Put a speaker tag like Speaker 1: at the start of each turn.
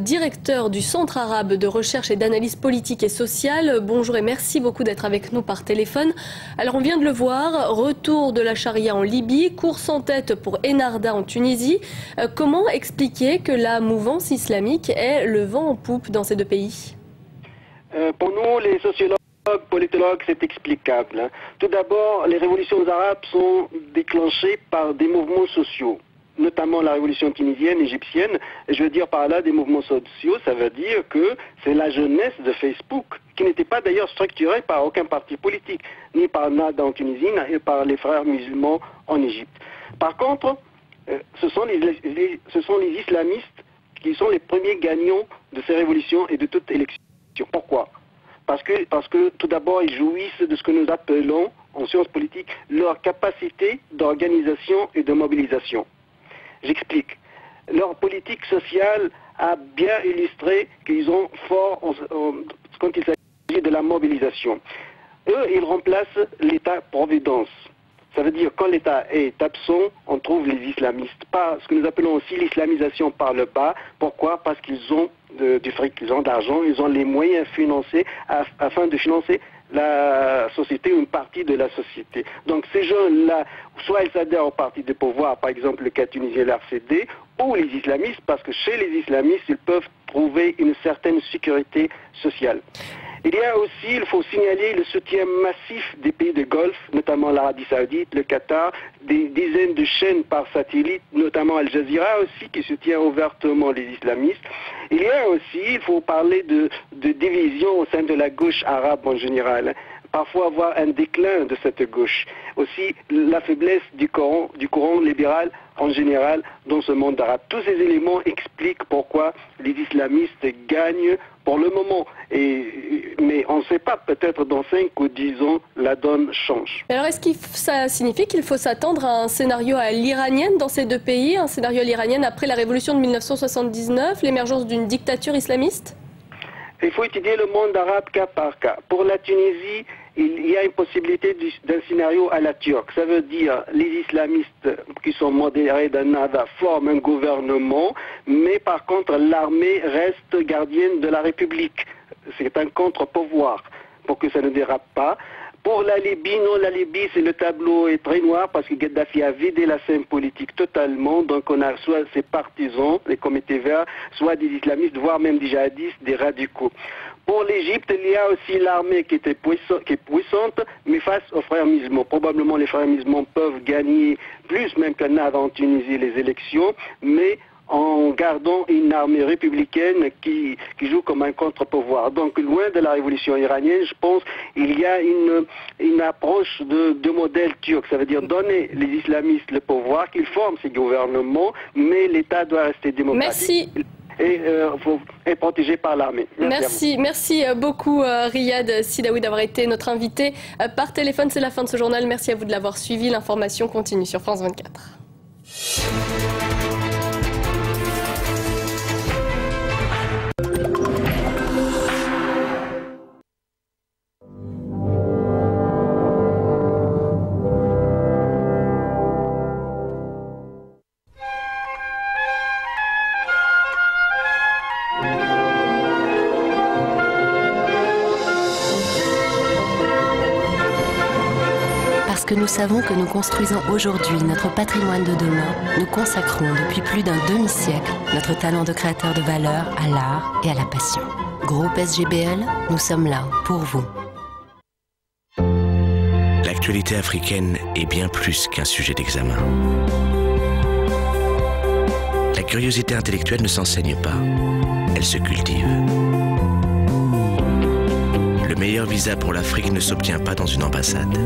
Speaker 1: Directeur du Centre arabe de recherche et d'analyse politique et sociale. Bonjour et merci beaucoup d'être avec nous par téléphone. Alors on vient de le voir, retour de la charia en Libye, course en tête pour Enarda en Tunisie. Comment expliquer que la mouvance islamique ait le vent en poupe dans ces deux pays?
Speaker 2: Pour nous, les sociologues, politologues, c'est explicable. Tout d'abord, les révolutions arabes sont déclenchées par des mouvements sociaux, notamment la révolution tunisienne, égyptienne. Et je veux dire par là des mouvements sociaux, ça veut dire que c'est la jeunesse de Facebook, qui n'était pas d'ailleurs structurée par aucun parti politique, ni par Nada en Tunisie, ni par les frères musulmans en Égypte. Par contre, ce sont les islamistes qui sont les premiers gagnants de ces révolutions et de toute élection. Pourquoi ? Parce que tout d'abord, ils jouissent de ce que nous appelons, en sciences politiques, leur capacité d'organisation et de mobilisation. J'explique. Leur politique sociale a bien illustré qu'ils ont fort quand il s'agit de la mobilisation. Eux, ils remplacent l'État-providence. Ça veut dire quand l'État est absent, on trouve les islamistes. Pas ce que nous appelons aussi l'islamisation par le bas. Pourquoi ? Parce qu'ils ont du fric, ils ont d'argent, ils ont les moyens financiers afin de financer la société ou une partie de la société. Donc ces jeunes-là, soit ils adhèrent au parti de pouvoir, par exemple le cas tunisien, l'RCD, ou les islamistes, parce que chez les islamistes, ils peuvent trouver une certaine sécurité sociale. Il y a aussi, il faut signaler le soutien massif des pays de Golfe, notamment l'Arabie Saoudite, le Qatar, des dizaines de chaînes par satellite, notamment Al Jazeera aussi, qui soutient ouvertement les islamistes. Il y a aussi, il faut parler de division au sein de la gauche arabe en général. Parfois avoir un déclin de cette gauche. Aussi la faiblesse du courant libéral en général dans ce monde arabe. Tous ces éléments expliquent pourquoi les islamistes gagnent pour le moment. Mais on ne sait pas, peut-être dans 5 ou 10 ans, la donne change.
Speaker 1: Alors est-ce que ça signifie qu'il faut s'attendre à un scénario à l'iranienne dans ces deux pays, un scénario à l'iranienne après la révolution de 1979, l'émergence d'une dictature islamiste ?
Speaker 2: Il faut étudier le monde arabe cas par cas. Pour la Tunisie, il y a une possibilité d'un scénario à la turque. Ça veut dire les islamistes qui sont modérés d'Ennahda forment un gouvernement, mais par contre l'armée reste gardienne de la République. C'est un contre-pouvoir pour que ça ne dérape pas. Pour la Libye, non, la Libye, le tableau est très noir parce que Kadhafi a vidé la scène politique totalement. Donc on a soit ses partisans, les comités verts, soit des islamistes, voire même des djihadistes, des radicaux. Pour l'Égypte, il y a aussi l'armée qui est puissante, mais face aux frères musulmans. Probablement les frères musulmans peuvent gagner plus même qu'Ennahda en Tunisie les élections, mais en gardant une armée républicaine qui joue comme un contre-pouvoir. Donc, loin de la révolution iranienne, je pense il y a une approche de modèle turc. Ça veut dire donner les islamistes le pouvoir, qu'ils forment ces gouvernements, mais l'État doit rester démocratique.
Speaker 1: Merci.
Speaker 2: Et protégé par l'armée.
Speaker 1: Merci beaucoup Riyad Sidaoui d'avoir été notre invité par téléphone. C'est la fin de ce journal. Merci à vous de l'avoir suivi. L'information continue sur France 24.
Speaker 3: Parce que nous savons que nous construisons aujourd'hui notre patrimoine de demain, nous consacrons depuis plus d'un demi-siècle notre talent de créateur de valeur à l'art et à la passion. Groupe SGBL, nous sommes là pour vous.
Speaker 4: L'actualité africaine est bien plus qu'un sujet d'examen. La curiosité intellectuelle ne s'enseigne pas, elle se cultive. Le meilleur visa pour l'Afrique ne s'obtient pas dans une ambassade.